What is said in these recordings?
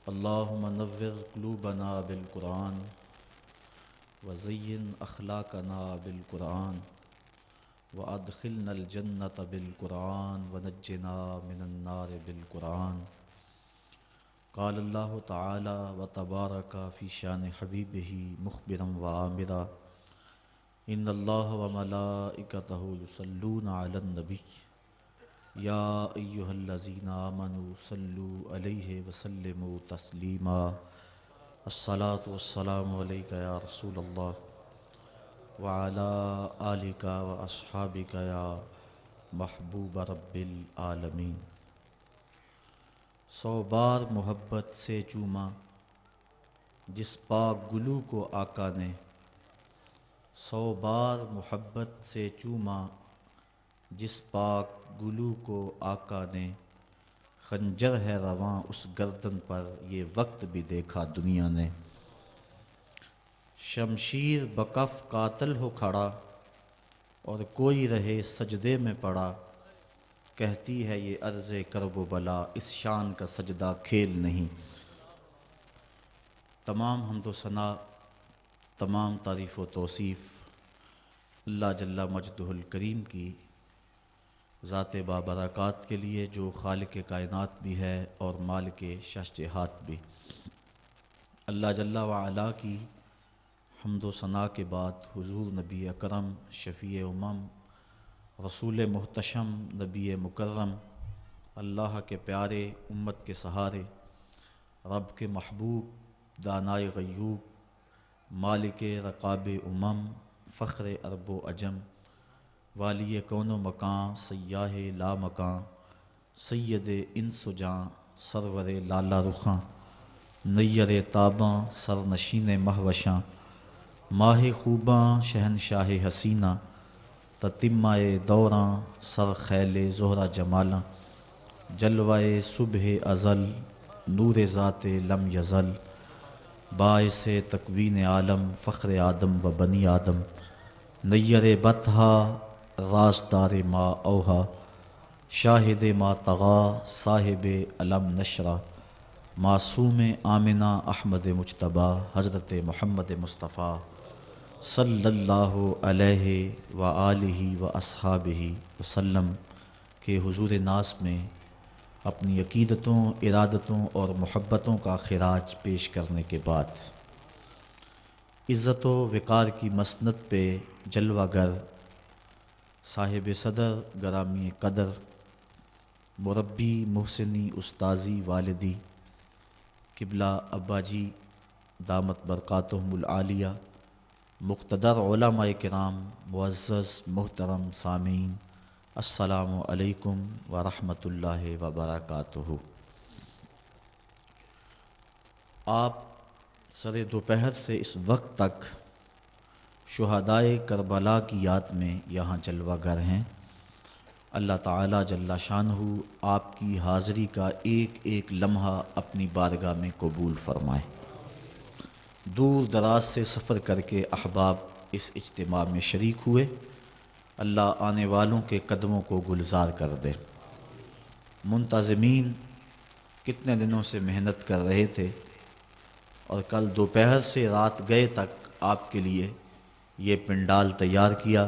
اللہم نور قلوبنا بالقرآن وزین اخلاقنا بالقرآن وادخلنا الجنة بالقرآن ونجنا من النار بالقرآن۔ قال اللہ تعالی وتبارک فی شان حبیبہ مخبرا وآمرا ان اللہ وملائکتہ یصلون علی النبی یا ایہا الذین آمنوا صلوا علیہ وسلموا تسلیما۔ الصلاۃ والسلام علیک یا رسول اللہ وعلی آلک واصحابک یا محبوب رب العالمین۔ 100 بار محبت سے چوما جس پاک گلو کو آقا نے، 100 بار محبت سے چوما جس پاک گلو کو آقا نے، خنجر ہے رواں اس گردن پر یہ وقت بھی دیکھا دنیا نے۔ شمشیر بکف قاتل ہو کھڑا اور کوئی رہے سجدے میں پڑا، کہتی ہے یہ عرض کرب و بلا اس شان کا سجدہ کھیل نہیں۔ تمام حمد و ثنا، تمام تعریف و توصیف اللہ جل مجدہ الکریم کی ذات بابرکات کے لیے، جو خالق کائنات بھی ہے اور مالک ششجہات بھی۔ اللہ جل وعلا کی حمد و ثنا کے بعد حضور نبی اکرم شفیع امم رسول محتشم نبی مکرم، اللہ کے پیارے امت کے سہارے، رب کے محبوب دانائے غیوب، مالک رقاب امم، فخر عرب و عجم، والی کون و مکان، سیاہ لا مکان، سید انس و جاں، سرور لالا رخاں، نیر تاباں، سرنشین مہوشاں، ماہ خوباں، شہنشاہ حسینہ، تتمہ دوراں، سر خیل زہرہ جمالاں، جلوہ صبح ازل، نور ذات لم یزل، باعث تکوین عالم، فخر آدم و بنی آدم، نیر بطحا، رازدار ما اوہا، شاہد ما طغا، صاحب علم نشرہ، معصوم آمنہ احمد مجتبیٰ، حضرت محمد مصطفیٰ صلی اللہ علیہ وآلہ واصحابہ وسلم کے حضور ناز میں اپنی عقیدتوں، ارادتوں اور محبتوں کا خراج پیش کرنے کے بعد، عزت و وقار کی مسند پہ جلوہ گر، صاحب صدر گرامی قدر، مربی محسنی استاذی والدی، قبلہ ابا جی دامت برکاتہم العالیہ، مقتدر علماء کرام، معزز محترم سامعین، السلام علیکم ورحمۃ اللہ وبرکاتہ۔ آپ سر دوپہر سے اس وقت تک شہدائے کربلا کی یاد میں یہاں جلوہ گر ہیں۔ اللہ تعالیٰ جل شانہ آپ کی حاضری کا ایک ایک لمحہ اپنی بارگاہ میں قبول فرمائے۔ دور دراز سے سفر کر کے احباب اس اجتماع میں شریک ہوئے، اللہ آنے والوں کے قدموں کو گلزار کر دے۔ منتظمین کتنے دنوں سے محنت کر رہے تھے اور کل دوپہر سے رات گئے تک آپ کے لیے یہ پنڈال تیار کیا،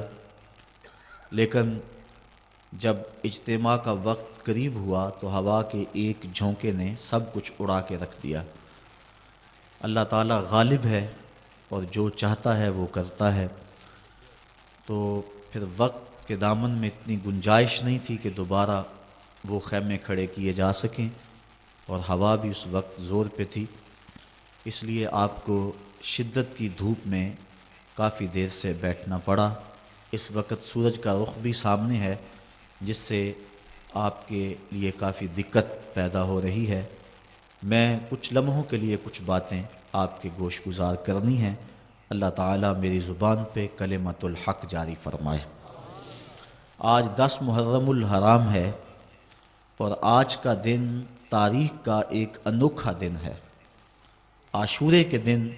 لیکن جب اجتماع کا وقت قریب ہوا تو ہوا کے ایک جھونکے نے سب کچھ اڑا کے رکھ دیا۔ اللہ تعالیٰ غالب ہے اور جو چاہتا ہے وہ کرتا ہے، تو پھر وقت کے دامن میں اتنی گنجائش نہیں تھی کہ دوبارہ وہ خیمے کھڑے کیے جا سکیں، اور ہوا بھی اس وقت زور پہ تھی، اس لیے آپ کو شدت کی دھوپ میں کافی دیر سے بیٹھنا پڑا۔ اس وقت سورج کا رخ بھی سامنے ہے، جس سے آپ کے لیے کافی دقت پیدا ہو رہی ہے۔ میں کچھ لمحوں کے لیے کچھ باتیں آپ کے گوش گزار کرنی ہیں، اللہ تعالیٰ میری زبان پہ کلمۃ الحق جاری فرمائے۔ آج 10 محرم الحرام ہے اور آج کا دن تاریخ کا ایک انوکھا دن ہے۔ عاشورے کے دن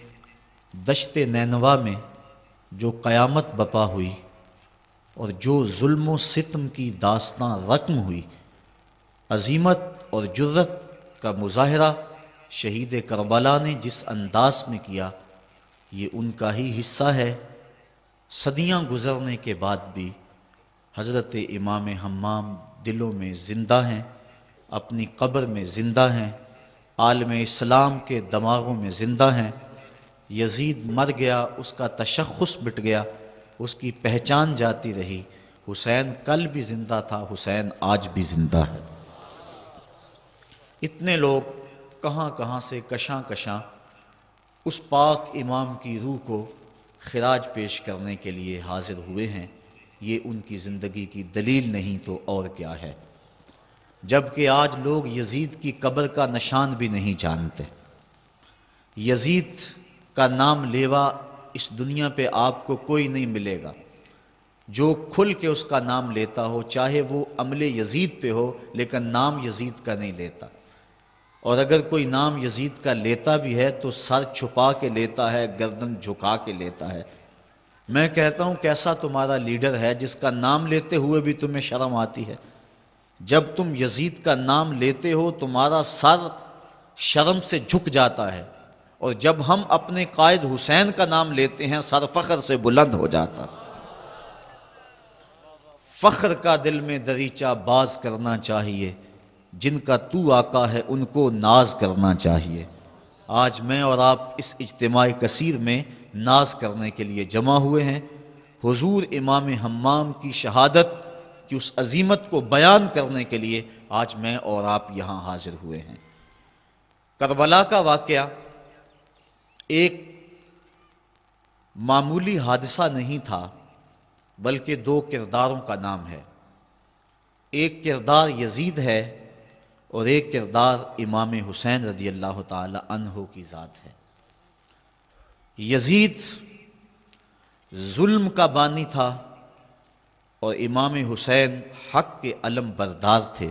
دشت نینوا میں جو قیامت بپا ہوئی اور جو ظلم و ستم کی داستاں رقم ہوئی، عظیمت اور جرت کا مظاہرہ شہید کربلا نے جس انداز میں کیا یہ ان کا ہی حصہ ہے۔ صدیاں گزرنے کے بعد بھی حضرت امام حمام دلوں میں زندہ ہیں، اپنی قبر میں زندہ ہیں، عالم اسلام کے دماغوں میں زندہ ہیں۔ یزید مر گیا، اس کا تشخص مٹ گیا، اس کی پہچان جاتی رہی۔ حسین کل بھی زندہ تھا، حسین آج بھی زندہ ہے۔ اتنے لوگ کہاں کہاں سے کشاں کشاں اس پاک امام کی روح کو خراج پیش کرنے کے لیے حاضر ہوئے ہیں۔ یہ ان کی زندگی کی دلیل نہیں تو اور کیا ہے؟ جبکہ آج لوگ یزید کی قبر کا نشان بھی نہیں جانتے۔ یزید کا نام لیوا اس دنیا پہ آپ کو کوئی نہیں ملے گا جو کھل کے اس کا نام لیتا ہو، چاہے وہ عمل یزید پہ ہو، لیکن نام یزید کا نہیں لیتا۔ اور اگر کوئی نام یزید کا لیتا بھی ہے تو سر چھپا کے لیتا ہے، گردن جھکا کے لیتا ہے۔ میں کہتا ہوں کیسا تمہارا لیڈر ہے جس کا نام لیتے ہوئے بھی تمہیں شرم آتی ہے؟ جب تم یزید کا نام لیتے ہو تمہارا سر شرم سے جھک جاتا ہے، اور جب ہم اپنے قائد حسین کا نام لیتے ہیں سر فخر سے بلند ہو جاتا۔ فخر کا دل میں دریچہ باز کرنا چاہیے، جن کا تو آقا ہے ان کو ناز کرنا چاہیے۔ آج میں اور آپ اس اجتماع کثیر میں ناز کرنے کے لیے جمع ہوئے ہیں۔ حضور امام حمام کی شہادت کی اس عظیمت کو بیان کرنے کے لیے آج میں اور آپ یہاں حاضر ہوئے ہیں۔ کربلا کا واقعہ ایک معمولی حادثہ نہیں تھا، بلکہ دو کرداروں کا نام ہے۔ ایک کردار یزید ہے اور ایک کردار امام حسین رضی اللہ تعالی عنہ کی ذات ہے۔ یزید ظلم کا بانی تھا اور امام حسین حق کے علم بردار تھے۔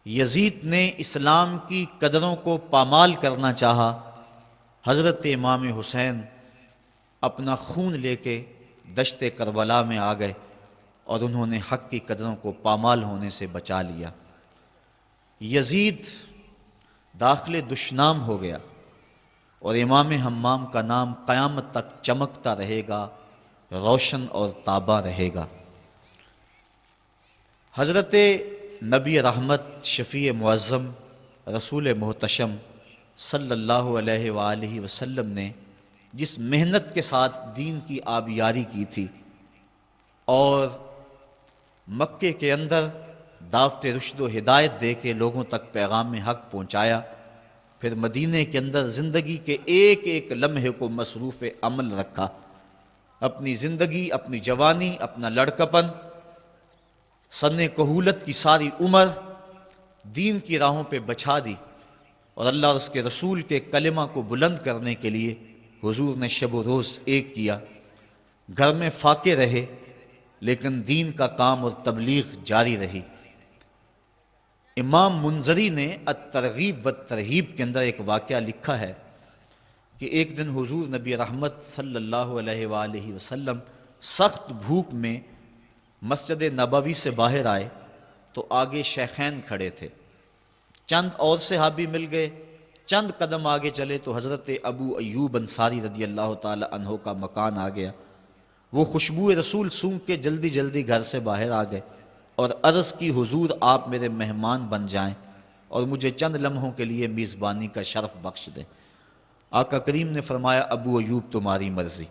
یزید نے اسلام کی قدروں کو پامال کرنا چاہا، حضرت امام حسین اپنا خون لے کے دشت کربلا میں آ گئے اور انہوں نے حق کی قدروں کو پامال ہونے سے بچا لیا۔ یزید داخل دشنام ہو گیا اور امام حمام کا نام قیامت تک چمکتا رہے گا، روشن اور تاباں رہے گا۔ حضرت نبی رحمت، شفیع معظم، رسول محتشم صلی اللہ علیہ وآلہ وسلم نے جس محنت کے ساتھ دین کی آبیاری کی تھی اور مکے کے اندر دعوت رشد و ہدایت دے کے لوگوں تک پیغام حق پہنچایا، پھر مدینے کے اندر زندگی کے ایک ایک لمحے کو مصروف عمل رکھا، اپنی زندگی، اپنی جوانی، اپنا لڑکپن، سن کہولت کی ساری عمر دین کی راہوں پہ بچھا دی، اور اللہ اور اس کے رسول کے کلمہ کو بلند کرنے کے لیے حضور نے شب و روز ایک کیا۔ گھر میں فاقے رہے لیکن دین کا کام اور تبلیغ جاری رہی۔ امام منذری نے الترغیب والترہیب کے اندر ایک واقعہ لکھا ہے کہ ایک دن حضور نبی رحمت صلی اللہ علیہ وآلہ وسلم سخت بھوک میں مسجد نبوی سے باہر آئے تو آگے شیخین کھڑے تھے، چند اور صحابی مل گئے، چند قدم آگے چلے تو حضرت ابو ایوب انصاری رضی اللہ تعالی عنہ کا مکان آ گیا۔ وہ خوشبو رسول سونگھ کے جلدی جلدی گھر سے باہر آ گئے اور عرض کی حضور آپ میرے مہمان بن جائیں اور مجھے چند لمحوں کے لیے میزبانی کا شرف بخش دیں۔ آقا کریم نے فرمایا ابو ایوب تمہاری مرضی۔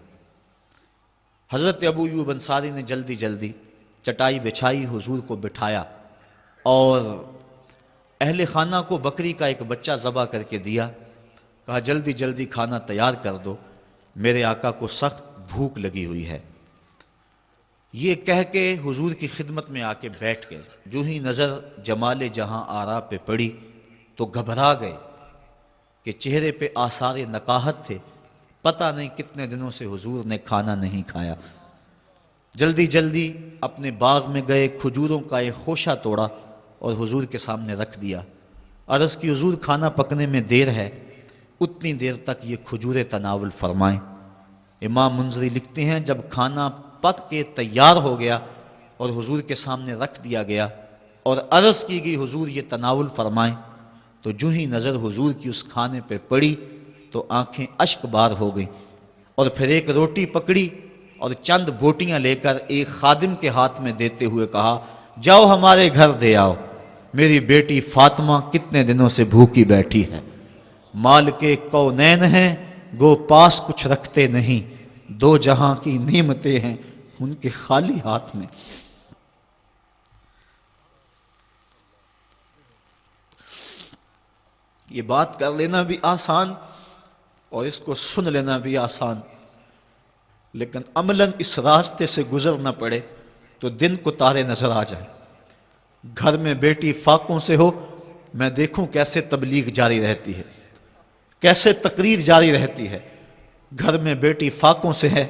حضرت ابو ایوب انصاری نے جلدی جلدی چٹائی بچھائی، حضور کو بٹھایا اور اہل خانہ کو بکری کا ایک بچہ ذبح کر کے دیا، کہا جلدی جلدی کھانا تیار کر دو، میرے آقا کو سخت بھوک لگی ہوئی ہے۔ یہ کہہ کے حضور کی خدمت میں آ کے بیٹھ گئے۔ جو ہی نظر جمال جہاں آرا پہ پڑی تو گھبرا گئے کہ چہرے پہ آثار نقاہت تھے، پتہ نہیں کتنے دنوں سے حضور نے کھانا نہیں کھایا۔ جلدی جلدی اپنے باغ میں گئے، کھجوروں کا ایک خوشہ توڑا اور حضور کے سامنے رکھ دیا۔ عرض کی حضور کھانا پکنے میں دیر ہے، اتنی دیر تک یہ کھجوریں تناول فرمائیں۔ امام منذری لکھتے ہیں جب کھانا پک کے تیار ہو گیا اور حضور کے سامنے رکھ دیا گیا اور عرض کی گئی حضور یہ تناول فرمائیں، تو جو ہی نظر حضور کی اس کھانے پہ پڑی تو آنکھیں اشک بار ہو گئیں، اور پھر ایک روٹی پکڑی اور چند بوٹیاں لے کر ایک خادم کے ہاتھ میں دیتے ہوئے کہا، جاؤ ہمارے گھر دے آؤ، میری بیٹی فاطمہ کتنے دنوں سے بھوکی بیٹھی ہے۔ مال کے کونین ہیں گو پاس کچھ رکھتے نہیں، دو جہاں کی نعمتیں ہیں ان کے خالی ہاتھ میں۔ یہ بات کر لینا بھی آسان اور اس کو سن لینا بھی آسان، لیکن عملاً اس راستے سے گزرنا پڑے تو دن کو تارے نظر آ جائیں۔ گھر میں بیٹی فاقوں سے ہو، میں دیکھوں کیسے تبلیغ جاری رہتی ہے، کیسے تقریر جاری رہتی ہے۔ گھر میں بیٹی فاقوں سے ہے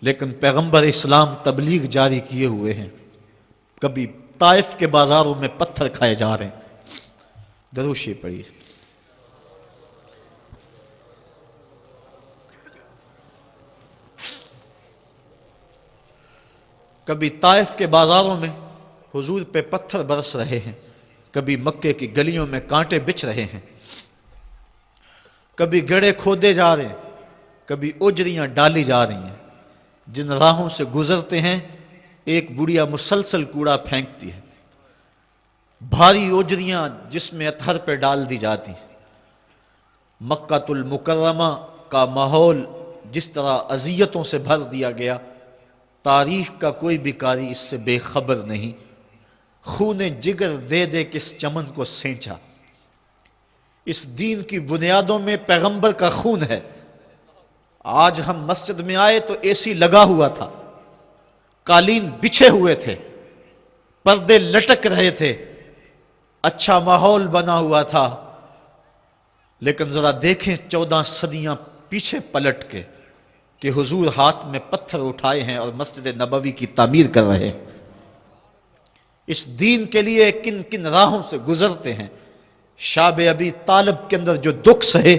لیکن پیغمبر اسلام تبلیغ جاری کیے ہوئے ہیں۔ کبھی طائف کے بازاروں میں پتھر کھائے جا رہے ہیں۔ درود شریف پڑھیے۔ کبھی طائف کے بازاروں میں حضور پہ پتھر برس رہے ہیں، کبھی مکے کی گلیوں میں کانٹے بچھ رہے ہیں، کبھی گڑھے کھودے جا رہے ہیں، کبھی اجریاں ڈالی جا رہی ہیں۔ جن راہوں سے گزرتے ہیں ایک بڑھیا مسلسل کوڑا پھینکتی ہے، بھاری اجریاں جس میں اطہر پہ ڈال دی جاتی ہیں۔ مکہ المکرمہ کا ماحول جس طرح اذیتوں سے بھر دیا گیا، تاریخ کا کوئی بھی قاری اس سے بے خبر نہیں۔ خون جگر دے دے کس چمن کو سینچا، اس دین کی بنیادوں میں پیغمبر کا خون ہے۔ آج ہم مسجد میں آئے تو اے سی لگا ہوا تھا، قالین بچھے ہوئے تھے، پردے لٹک رہے تھے، اچھا ماحول بنا ہوا تھا، لیکن ذرا دیکھیں 14 صدیاں پیچھے پلٹ کے کہ حضور ہاتھ میں پتھر اٹھائے ہیں اور مسجد نبوی کی تعمیر کر رہے ہیں۔ اس دین کے لیے کن کن راہوں سے گزرتے ہیں۔ شاب ابی طالب کے اندر جو دکھ سہے،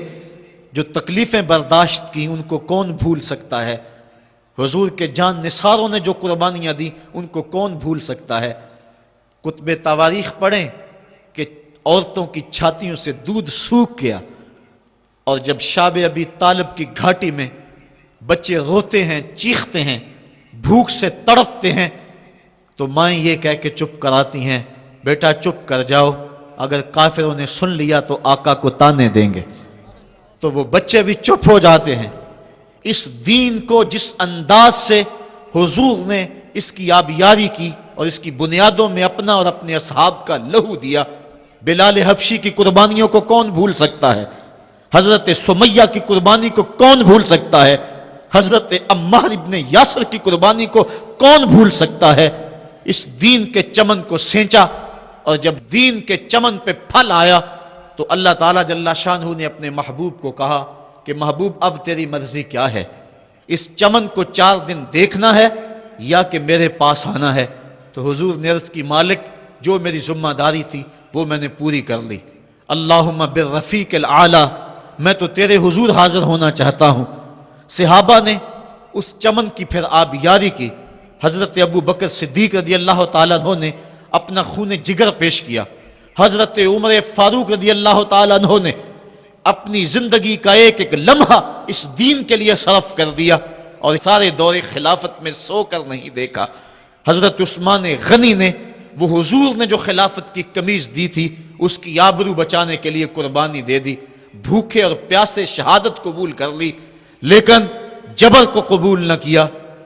جو تکلیفیں برداشت کی، ان کو کون بھول سکتا ہے؟ حضور کے جان نثاروں نے جو قربانیاں دی ان کو کون بھول سکتا ہے؟ کتب تواریخ پڑھیں کہ عورتوں کی چھاتیوں سے دودھ سوکھ گیا، اور جب شاب ابی طالب کی گھاٹی میں بچے روتے ہیں، چیختے ہیں، بھوک سے تڑپتے ہیں، تو مائیں یہ کہہ کے چپ کراتی ہیں، بیٹا چپ کر جاؤ، اگر کافروں نے سن لیا تو آقا کو تانے دیں گے۔ تو وہ بچے بھی چپ ہو جاتے ہیں۔ اس دین کو جس انداز سے حضور نے اس کی آبیاری کی اور اس کی بنیادوں میں اپنا اور اپنے اصحاب کا لہو دیا، بلال حبشی کی قربانیوں کو کون بھول سکتا ہے؟ حضرت سمیہ کی قربانی کو کون بھول سکتا ہے؟ حضرت عمار ابن یاسر کی قربانی کو کون بھول سکتا ہے؟ اس دین کے چمن کو سینچا، اور جب دین کے چمن پہ پھل آیا تو اللہ تعالیٰ جل شانہ نے اپنے محبوب کو کہا کہ محبوب اب تیری مرضی کیا ہے؟ اس چمن کو 4 دن دیکھنا ہے یا کہ میرے پاس آنا ہے؟ تو حضور نے عرض کی، مالک جو میری ذمہ داری تھی وہ میں نے پوری کر لی، اللہم بالرفیق الاعلی، میں تو تیرے حضور حاضر ہونا چاہتا ہوں۔ صحابہ نے اس چمن کی پھر آبیاری کی۔ حضرت ابو بکر صدیق رضی اللہ تعالیٰ عنہ نے اپنا خون جگر پیش کیا۔ حضرت عمر فاروق رضی اللہ تعالیٰ عنہ نے اپنی زندگی کا ایک ایک لمحہ اس دین کے لیے صرف کر دیا، اور سارے دور خلافت میں سو کر نہیں دیکھا۔ حضرت عثمان غنی نے، وہ حضور نے جو خلافت کی قمیض دی تھی، اس کی آبرو بچانے کے لیے قربانی دے دی، بھوکے اور پیاسے شہادت قبول کر لی، لیکن جبر کو قبول نہ کیا۔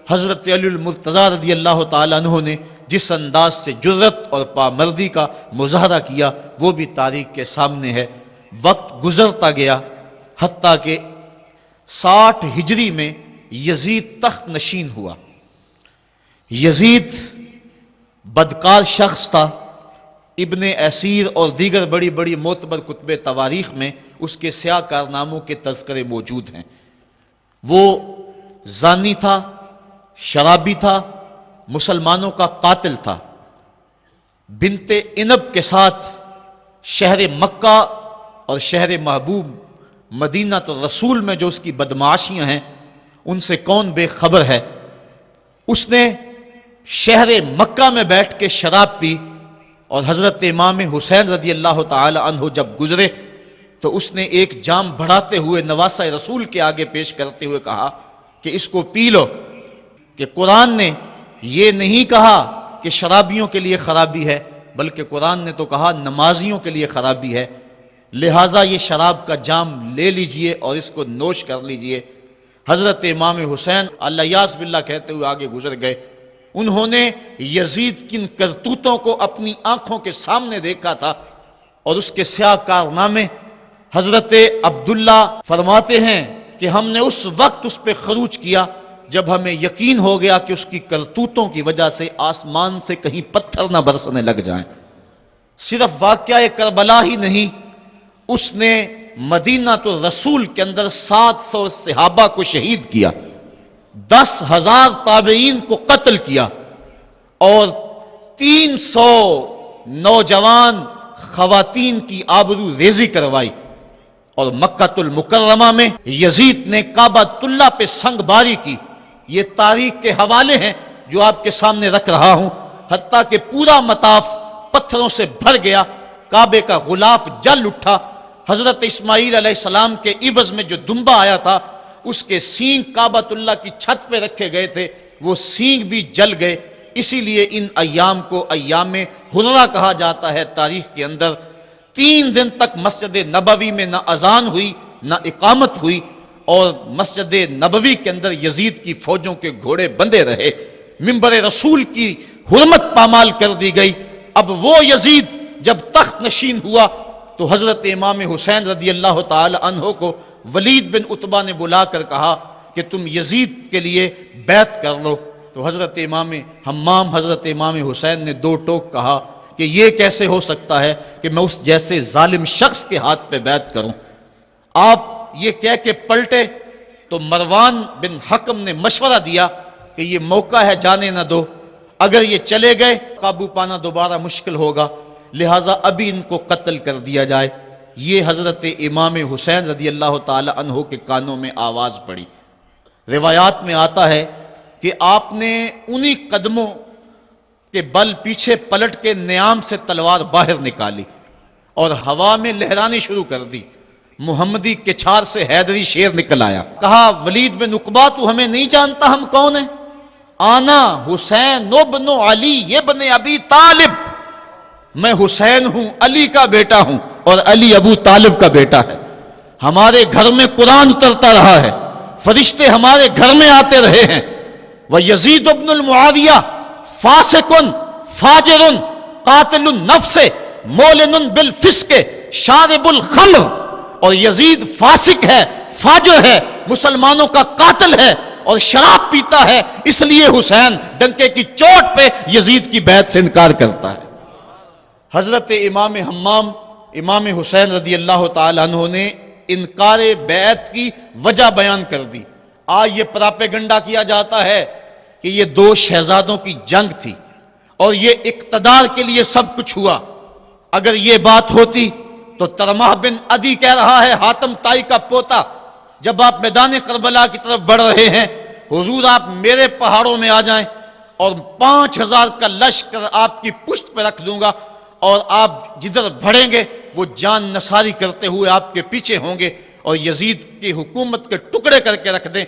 حضرت علی المرتضیٰ رضی اللہ تعالیٰ عنہ نے جس انداز سے جرت اور پامردی کا مظاہرہ کیا وہ بھی تاریخ کے سامنے ہے۔ وقت گزرتا گیا حتیٰ کہ 60 ہجری میں یزید تخت نشین ہوا۔ یزید بدکار شخص تھا۔ ابن اسیر اور دیگر بڑی بڑی معتبر کتب تواریخ میں اس کے سیاہ کارناموں کے تذکرے موجود ہیں۔ وہ زانی تھا، شرابی تھا، مسلمانوں کا قاتل تھا۔ بنت عنب کے ساتھ شہر مکہ اور شہر محبوب مدینہ تو رسول میں جو اس کی بدمعاشیاں ہیں ان سے کون بے خبر ہے؟ اس نے شہر مکہ میں بیٹھ کے شراب پی اور حضرت امام حسین رضی اللہ تعالی عنہ جب گزرے تو اس نے ایک جام بڑھاتے ہوئے نواسہ رسول کے آگے پیش کرتے ہوئے کہا کہ اس کو پی لو، کہ قرآن نے یہ نہیں کہا کہ شرابیوں کے لیے خرابی ہے، بلکہ قرآن نے تو کہا نمازیوں کے لیے خرابی ہے، لہٰذا یہ شراب کا جام لے لیجئے اور اس کو نوش کر لیجئے۔ حضرت امام حسین اللہ یاس باللہ کہتے ہوئے آگے گزر گئے۔ انہوں نے یزید کی ان کرتوتوں کو اپنی آنکھوں کے سامنے دیکھا تھا، اور اس کے سیاہ کارنامے حضرت عبداللہ فرماتے ہیں کہ ہم نے اس وقت اس پہ خروج کیا جب ہمیں یقین ہو گیا کہ اس کی کرتوتوں کی وجہ سے آسمان سے کہیں پتھر نہ برسنے لگ جائیں۔ صرف واقعہ کربلا ہی نہیں، اس نے مدینہ تو رسول کے اندر 700 صحابہ کو شہید کیا، 10,000 تابعین کو قتل کیا، اور 300 نوجوان خواتین کی آبرو ریزی کروائی، اور مکہ المکرمہ میں یزید نے کعبۃ اللہ پہ سنگ باری کی۔ یہ تاریخ کے حوالے ہیں جو آپ کے سامنے رکھ رہا ہوں، حتیٰ کہ پورا مطاف پتھروں سے بھر گیا، کعبے کا غلاف جل اٹھا، حضرت اسماعیل علیہ السلام کے عوض میں جو دمبا آیا تھا اس کے سینگ کعبۃ اللہ کی چھت پہ رکھے گئے تھے، وہ سینگ بھی جل گئے۔ اسی لیے ان ایام کو ایام حرہ کہا جاتا ہے تاریخ کے اندر۔ 3 دن تک مسجد نبوی میں نہ اذان ہوئی نہ اقامت ہوئی، اور مسجد نبوی کے اندر یزید کی فوجوں کے گھوڑے بندھے رہے، منبر رسول کی حرمت پامال کر دی گئی۔ اب وہ یزید جب تخت نشین ہوا تو حضرت امام حسین رضی اللہ تعالی عنہ کو ولید بن عتبہ نے بلا کر کہا کہ تم یزید کے لیے بیعت کر لو۔ تو حضرت امام حمام حضرت امام حسین نے 2 ٹوک کہا کہ یہ کیسے ہو سکتا ہے کہ میں اس جیسے ظالم شخص کے ہاتھ پہ بیعت کروں۔ آپ یہ کہہ کے پلٹے تو مروان بن حکم نے مشورہ دیا کہ یہ موقع ہے، جانے نہ دو، اگر یہ چلے گئے قابو پانا دوبارہ مشکل ہوگا، لہٰذا ابھی ان کو قتل کر دیا جائے۔ یہ حضرت امام حسین رضی اللہ تعالی عنہ کے کانوں میں آواز پڑی۔ روایات میں آتا ہے کہ آپ نے انہی قدموں کے بل پیچھے پلٹ کے نیام سے تلوار باہر نکالی اور ہوا میں لہرانی شروع کر دی۔ محمدی کچھار سے حیدری شیر نکل آیا، کہا ولید بن عقبہ تو ہمیں نہیں جانتا ہم کون ہیں؟ آنا حسین ابن علی ابن ابی طالب، میں حسین ہوں، علی کا بیٹا ہوں، اور علی ابو طالب کا بیٹا ہے۔ ہمارے گھر میں قرآن اترتا رہا ہے، فرشتے ہمارے گھر میں آتے رہے ہیں۔ وَيَزِيدُ ابن المعاویہ فاسقن فاجرن قاتل النفس مولن بالفسق شارب الخمر، اور یزید فاسق ہے، فاجر ہے، مسلمانوں کا قاتل ہے اور شراب پیتا ہے، اس لیے حسین ڈنکے کی چوٹ پہ یزید کی بیعت سے انکار کرتا ہے۔ حضرت امام حمام امام حسین رضی اللہ تعالی عنہ نے انکار بیعت کی وجہ بیان کر دی۔ آج یہ پراپیگنڈا کیا جاتا ہے کہ یہ 2 شہزادوں کی جنگ تھی اور یہ اقتدار کے لیے سب کچھ ہوا۔ اگر یہ بات ہوتی تو ترمح بن عدی کہہ رہا ہے، حاتم طائی کا پوتا، جب آپ میدان کربلا کی طرف بڑھ رہے ہیں، حضور آپ میرے پہاڑوں میں آ جائیں اور 5000 کا لشکر آپ کی پشت پہ رکھ دوں گا، اور آپ جدھر بڑھیں گے وہ جان نثاری کرتے ہوئے آپ کے پیچھے ہوں گے اور یزید کی حکومت کے ٹکڑے کر کے رکھ دیں۔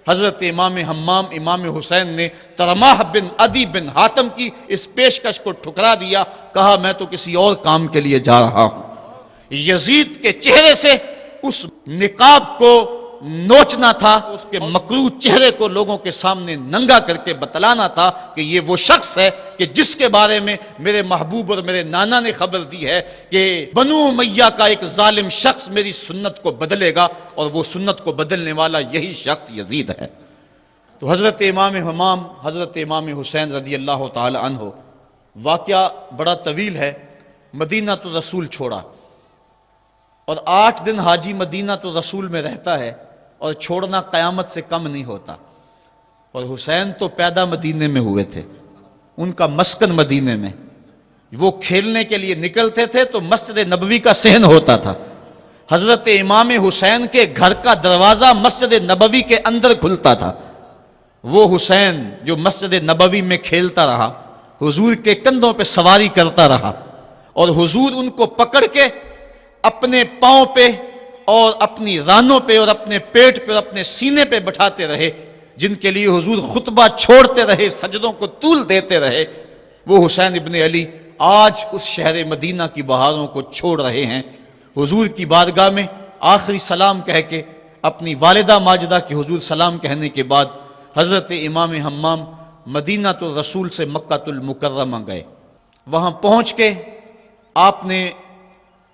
حضرت امام حمام امام حسین نے ترمح بن عدی بن حاتم کی اس پیشکش کو ٹھکرا دیا، کہا میں تو کسی اور کام کے لیے جا رہا ہوں۔ یزید کے چہرے سے اس نقاب کو نوچنا تھا، اس کے مکروہ چہرے کو لوگوں کے سامنے ننگا کر کے بتلانا تھا کہ یہ وہ شخص ہے کہ جس کے بارے میں میرے محبوب اور میرے نانا نے خبر دی ہے کہ بنو امیہ کا ایک ظالم شخص میری سنت کو بدلے گا، اور وہ سنت کو بدلنے والا یہی شخص یزید ہے۔ تو حضرت امام حمام حضرت امام حسین رضی اللہ تعالی عنہ، واقعہ بڑا طویل ہے۔ مدینہ تو رسول چھوڑا، اور 8 دن حاجی مدینہ تو رسول میں رہتا ہے، اور چھوڑنا قیامت سے کم نہیں ہوتا۔ اور حسین تو پیدا مدینے میں ہوئے تھے، ان کا مسکن مدینے میں، وہ کھیلنے کے لیے نکلتے تھے تو مسجد نبوی کا صحن ہوتا تھا۔ حضرت امام حسین کے گھر کا دروازہ مسجد نبوی کے اندر کھلتا تھا۔ وہ حسین جو مسجد نبوی میں کھیلتا رہا، حضور کے کندھوں پہ سواری کرتا رہا، اور حضور ان کو پکڑ کے اپنے پاؤں پہ اور اپنی رانوں پہ اور اپنے پیٹ پہ اور اپنے سینے پہ بٹھاتے رہے، جن کے لیے حضور خطبہ چھوڑتے رہے، سجدوں کو طول دیتے رہے، وہ حسین ابن علی آج اس شہر مدینہ کی بہاروں کو چھوڑ رہے ہیں۔ حضور کی بارگاہ میں آخری سلام کہہ کے اپنی والدہ ماجدہ کی حضور سلام کہنے کے بعد حضرت امام حمام مدینہ الرسول سے مکہ المکرمہ گئے۔ وہاں پہنچ کے آپ نے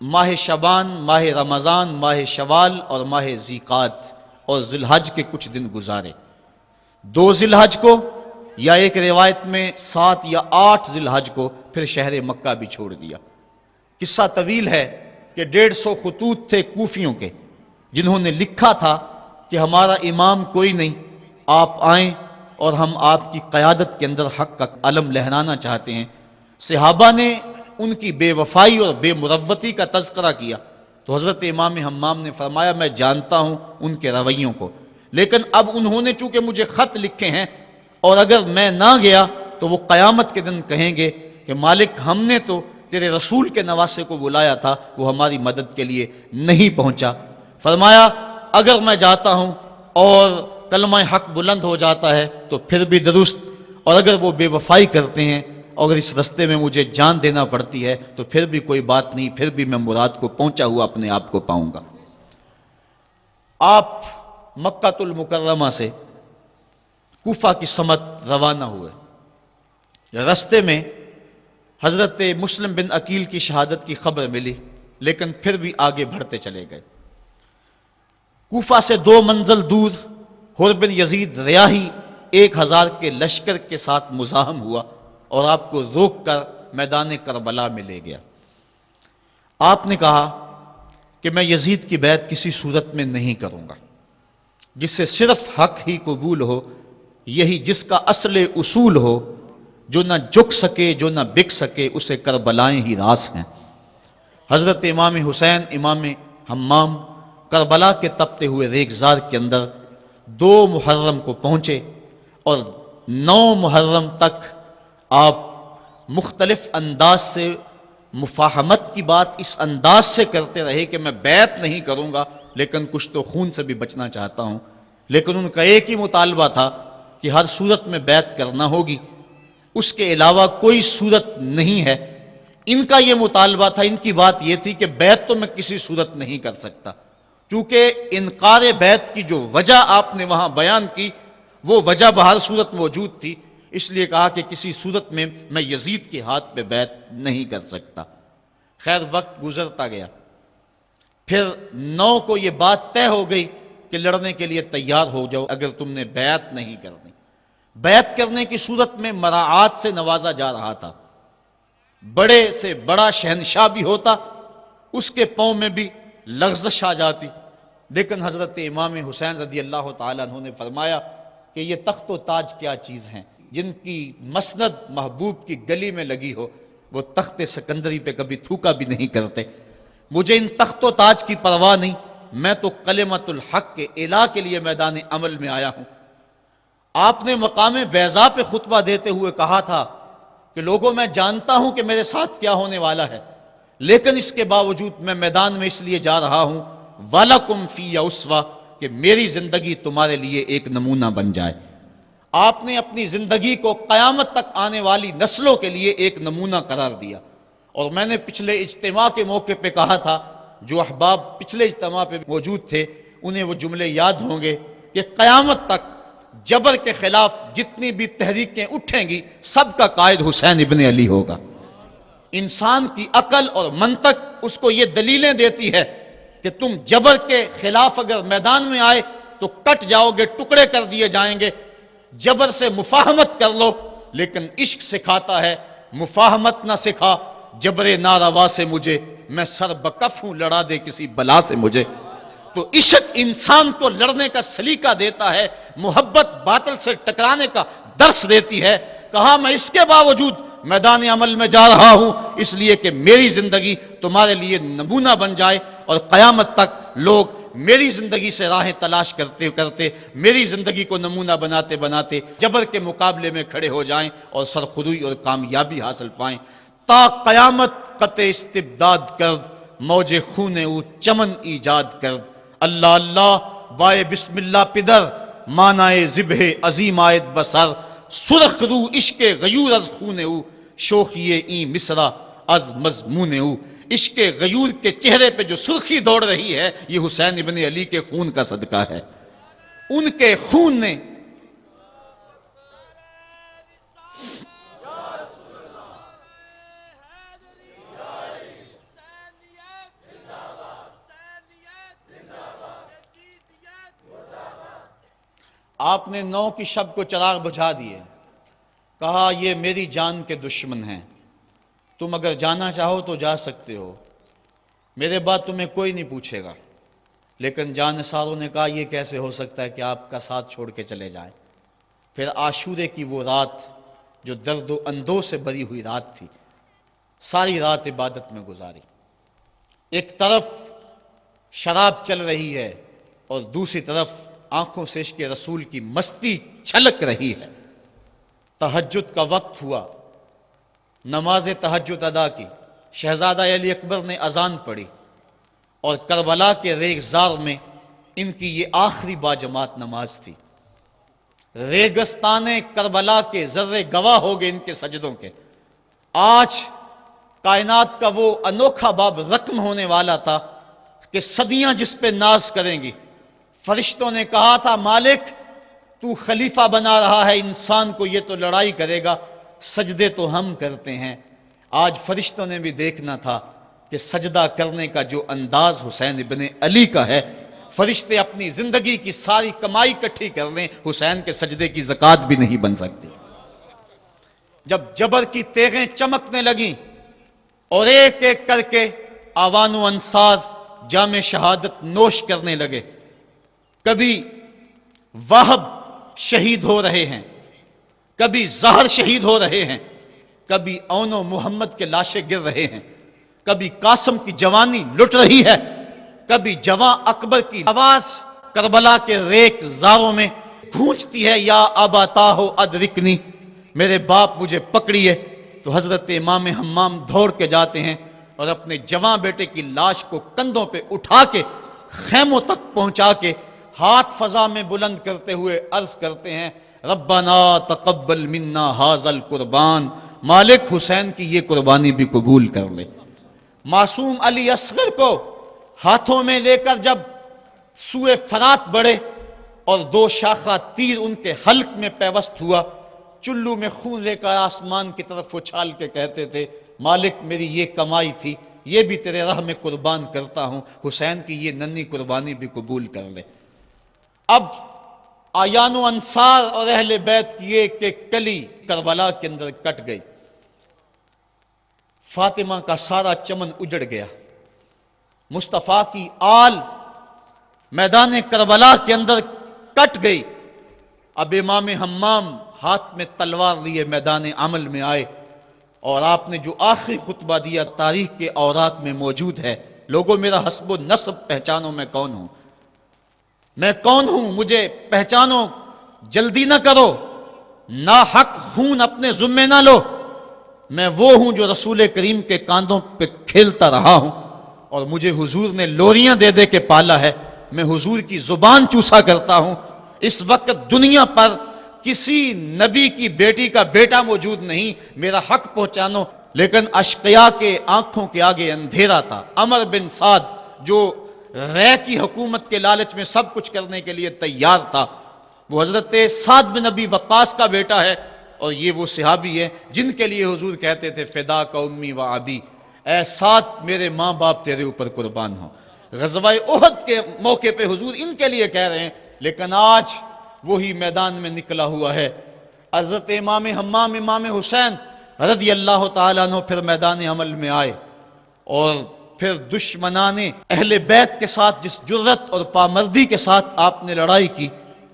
ماہ شعبان، ماہ رمضان، ماہ شوال اور ماہ ذیقعد اور ذی الحج کے کچھ دن گزارے۔ 2 ذی الحج کو، یا ایک روایت میں 7 یا 8 ذی الحج کو پھر شہر مکہ بھی چھوڑ دیا۔ قصہ طویل ہے کہ 150 خطوط تھے کوفیوں کے، جنہوں نے لکھا تھا کہ ہمارا امام کوئی نہیں، آپ آئیں اور ہم آپ کی قیادت کے اندر حق کا علم لہرانا چاہتے ہیں۔ صحابہ نے ان کی بے وفائی اور بے مروتی کا تذکرہ کیا تو حضرت امام حمام نے فرمایا میں جانتا ہوں ان کے رویوں کو، لیکن اب انہوں نے چونکہ مجھے خط لکھے ہیں اور اگر میں نہ گیا تو وہ قیامت کے دن کہیں گے کہ مالک ہم نے تو تیرے رسول کے نواسے کو بلایا تھا، وہ ہماری مدد کے لیے نہیں پہنچا۔ فرمایا اگر میں جاتا ہوں اور کلمہ حق بلند ہو جاتا ہے تو پھر بھی درست، اور اگر وہ بے وفائی کرتے ہیں اور اگر اس رستے میں مجھے جان دینا پڑتی ہے تو پھر بھی کوئی بات نہیں، پھر بھی میں مراد کو پہنچا ہوا اپنے آپ کو پاؤں گا۔ آپ مکہ المکرمہ سے کوفہ کی سمت روانہ ہوئے۔ رستے میں حضرت مسلم بن عقیل کی شہادت کی خبر ملی، لیکن پھر بھی آگے بڑھتے چلے گئے۔ کوفہ سے 2 منزل دور حر بن یزید ریاحی 1000 کے لشکر کے ساتھ مزاحم ہوا اور آپ کو روک کر میدان کربلا میں لے گیا۔ آپ نے کہا کہ میں یزید کی بیعت کسی صورت میں نہیں کروں گا، جس سے صرف حق ہی قبول ہو، یہی جس کا اصل اصول ہو، جو نہ جھک سکے جو نہ بک سکے، اسے کربلائیں ہی راس ہیں۔ حضرت امام حسین امام حمام کربلا کے تپتے ہوئے ریگزار کے اندر 2 محرم کو پہنچے اور 9 محرم تک آپ مختلف انداز سے مفاہمت کی بات اس انداز سے کرتے رہے کہ میں بیعت نہیں کروں گا لیکن کچھ تو خون سے بھی بچنا چاہتا ہوں، لیکن ان کا ایک ہی مطالبہ تھا کہ ہر صورت میں بیعت کرنا ہوگی، اس کے علاوہ کوئی صورت نہیں ہے۔ ان کا یہ مطالبہ تھا، ان کی بات یہ تھی کہ بیعت تو میں کسی صورت نہیں کر سکتا، چونکہ انکار بیعت کی جو وجہ آپ نے وہاں بیان کی وہ وجہ بہر صورت موجود تھی، اس لیے کہا کہ کسی صورت میں میں یزید کے ہاتھ پہ بیعت نہیں کر سکتا۔ خیر وقت گزرتا گیا، پھر 9 کو یہ بات طے ہو گئی کہ لڑنے کے لیے تیار ہو جاؤ اگر تم نے بیعت نہیں کرنی۔ بیعت کرنے کی صورت میں مراعات سے نوازا جا رہا تھا، بڑے سے بڑا شہنشاہ بھی ہوتا اس کے پاؤں میں بھی لغزش آ جاتی، لیکن حضرت امام حسین رضی اللہ تعالیٰ عنہ نے فرمایا کہ یہ تخت و تاج کیا چیز ہیں، جن کی مسند محبوب کی گلی میں لگی ہو وہ تخت سکندری پہ کبھی تھوکا بھی نہیں کرتے، مجھے ان تخت و تاج کی پرواہ نہیں، میں تو کلمت الحق کے اعلیٰ کے لیے میدان عمل میں آیا ہوں۔ آپ نے مقام بیضا پہ خطبہ دیتے ہوئے کہا تھا کہ لوگوں میں جانتا ہوں کہ میرے ساتھ کیا ہونے والا ہے، لیکن اس کے باوجود میں میدان میں اس لیے جا رہا ہوں وَلَكُمْ فِيَّ أُسْوَةٌ کہ میری زندگی تمہارے لیے ایک نمونہ بن جائے۔ آپ نے اپنی زندگی کو قیامت تک آنے والی نسلوں کے لیے ایک نمونہ قرار دیا، اور میں نے پچھلے اجتماع کے موقع پہ کہا تھا، جو احباب پچھلے اجتماع پہ موجود تھے انہیں وہ جملے یاد ہوں گے کہ قیامت تک جبر کے خلاف جتنی بھی تحریکیں اٹھیں گی سب کا قائد حسین ابن علی ہوگا۔ انسان کی عقل اور منطق اس کو یہ دلیلیں دیتی ہے کہ تم جبر کے خلاف اگر میدان میں آئے تو کٹ جاؤ گے، ٹکڑے کر دیے جائیں گے۔ جبر سے مفاہمت کر لو، لیکن عشق سکھاتا ہے مفاہمت نہ سکھا، جبر ناروا سے مجھے، میں سر بکف ہوں لڑا دے کسی بلا سے مجھے۔ تو عشق انسان کو لڑنے کا سلیقہ دیتا ہے، محبت باطل سے ٹکرانے کا درس دیتی ہے۔ کہا میں اس کے باوجود میدان عمل میں جا رہا ہوں اس لیے کہ میری زندگی تمہارے لیے نمونہ بن جائے اور قیامت تک لوگ میری زندگی سے راہیں تلاش کرتے کرتے میری زندگی کو نمونہ بناتے بناتے جبر کے مقابلے میں کھڑے ہو جائیں اور سرخروئی اور کامیابی حاصل پائیں۔ تا قیامت قط استبداد کرد موج خون او چمن ایجاد کرد اللہ اللہ بائے بسم اللہ پدر مانائے ذبح عظیم آیت بسر سرخ رو عشق غیور از خون او شوخی این مصرع از مضمون او عشق غیور کے چہرے پہ جو سرخی دوڑ رہی ہے یہ حسین ابن علی کے خون کا صدقہ ہے. ان کے خون نے آپ نے 9 کی شب کو چراغ بجھا دیے، کہا یہ میری جان کے دشمن ہیں، تم اگر جانا چاہو تو جا سکتے ہو، میرے بعد تمہیں کوئی نہیں پوچھے گا. لیکن جانثاروں نے کہا یہ کیسے ہو سکتا ہے کہ آپ کا ساتھ چھوڑ کے چلے جائیں. پھر عاشورے کی وہ رات جو درد و اندوہ سے بھری ہوئی رات تھی، ساری رات عبادت میں گزاری. ایک طرف شراب چل رہی ہے اور دوسری طرف آنکھوں سے عشق رسول کی مستی چھلک رہی ہے. تہجد کا وقت ہوا، نماز تہجد ادا کی، شہزادہ علی اکبر نے اذان پڑھی اور کربلا کے ریگزار میں ان کی یہ آخری باجماعت نماز تھی. ریگستان کربلا کے ذرے گواہ ہو گئے ان کے سجدوں کے. آج کائنات کا وہ انوکھا باب رقم ہونے والا تھا کہ صدیاں جس پہ ناز کریں گی. فرشتوں نے کہا تھا مالک تو خلیفہ بنا رہا ہے انسان کو، یہ تو لڑائی کرے گا، سجدے تو ہم کرتے ہیں. آج فرشتوں نے بھی دیکھنا تھا کہ سجدہ کرنے کا جو انداز حسین ابن علی کا ہے، فرشتے اپنی زندگی کی ساری کمائی کٹھی کر لیں، حسین کے سجدے کی زکوٰۃ بھی نہیں بن سکتی. جب جبر کی تیغیں چمکنے لگیں اور ایک ایک کر کے آوان و انصار جام شہادت نوش کرنے لگے، کبھی وہب شہید ہو رہے ہیں، کبھی زہر شہید ہو رہے ہیں، کبھی اون و محمد کے لاشیں گر رہے ہیں، کبھی قاسم کی جوانی لٹ رہی ہے، کبھی جواں اکبر کی آواز کربلا کے ریگ زاروں میں گونجتی ہے، یا اباتاہو ادرکنی، میرے باپ مجھے پکڑیے. تو حضرت امام حمام دوڑ کے جاتے ہیں اور اپنے جواں بیٹے کی لاش کو کندھوں پہ اٹھا کے خیموں تک پہنچا کے ہاتھ فضا میں بلند کرتے ہوئے عرض کرتے ہیں ربنا تقبل منا ھذا القربان، مالک حسین کی یہ قربانی بھی قبول کر لے. معصوم علی اصغر کو ہاتھوں میں لے کر جب سوئے فرات بڑھے اور 2 شاخہ تیر ان کے حلق میں پیوست ہوا، چلو میں خون لے کر آسمان کی طرف اچھال کے کہتے تھے مالک میری یہ کمائی تھی، یہ بھی تیرے راہ میں قربان کرتا ہوں، حسین کی یہ ننھی قربانی بھی قبول کر لے. اب آیان و انصار اور اہل بیت کی ایک ایک کلی کربلا کے اندر کٹ گئی. فاطمہ کا سارا چمن اجڑ گیا. مصطفیٰ کی آل میدان کربلا کے اندر کٹ گئی. اب امام حمام ہاتھ میں تلوار لیے میدان عمل میں آئے اور آپ نے جو آخری خطبہ دیا تاریخ کے اوراق میں موجود ہے، لوگوں میرا حسب و نسب پہچانو میں کون ہوں، میں کون ہوں، مجھے پہچانو، جلدی نہ کرو، ناحق خون اپنے ذمے نہ لو. میں وہ ہوں جو رسول کریم کے کاندھوں پہ کھیلتا رہا ہوں اور مجھے حضور نے لوریاں دے دے کے پالا ہے. میں حضور کی زبان چوسا کرتا ہوں. اس وقت دنیا پر کسی نبی کی بیٹی کا بیٹا موجود نہیں، میرا حق پہنچانو. لیکن اشقیاء کے آنکھوں کے آگے اندھیرا تھا. عمر بن سعد جو رے کی حکومت کے لالچ میں سب کچھ کرنے کے لیے تیار تھا، وہ حضرت سعد بن ابی وقاص کا بیٹا ہے اور یہ وہ صحابی ہیں جن کے لیے حضور کہتے تھے فدا کا امی و ابی، اے سعد میرے ماں باپ تیرے اوپر قربان ہوں. غزوہ احد کے موقع پہ حضور ان کے لیے کہہ رہے ہیں، لیکن آج وہی میدان میں نکلا ہوا ہے. حضرت امام حمام امام حسین رضی اللہ تعالیٰ عنہ پھر میدان عمل میں آئے اور پھر دشمنان اہل بیت کے ساتھ جس جرت اور پامردی کے ساتھ آپ نے لڑائی کی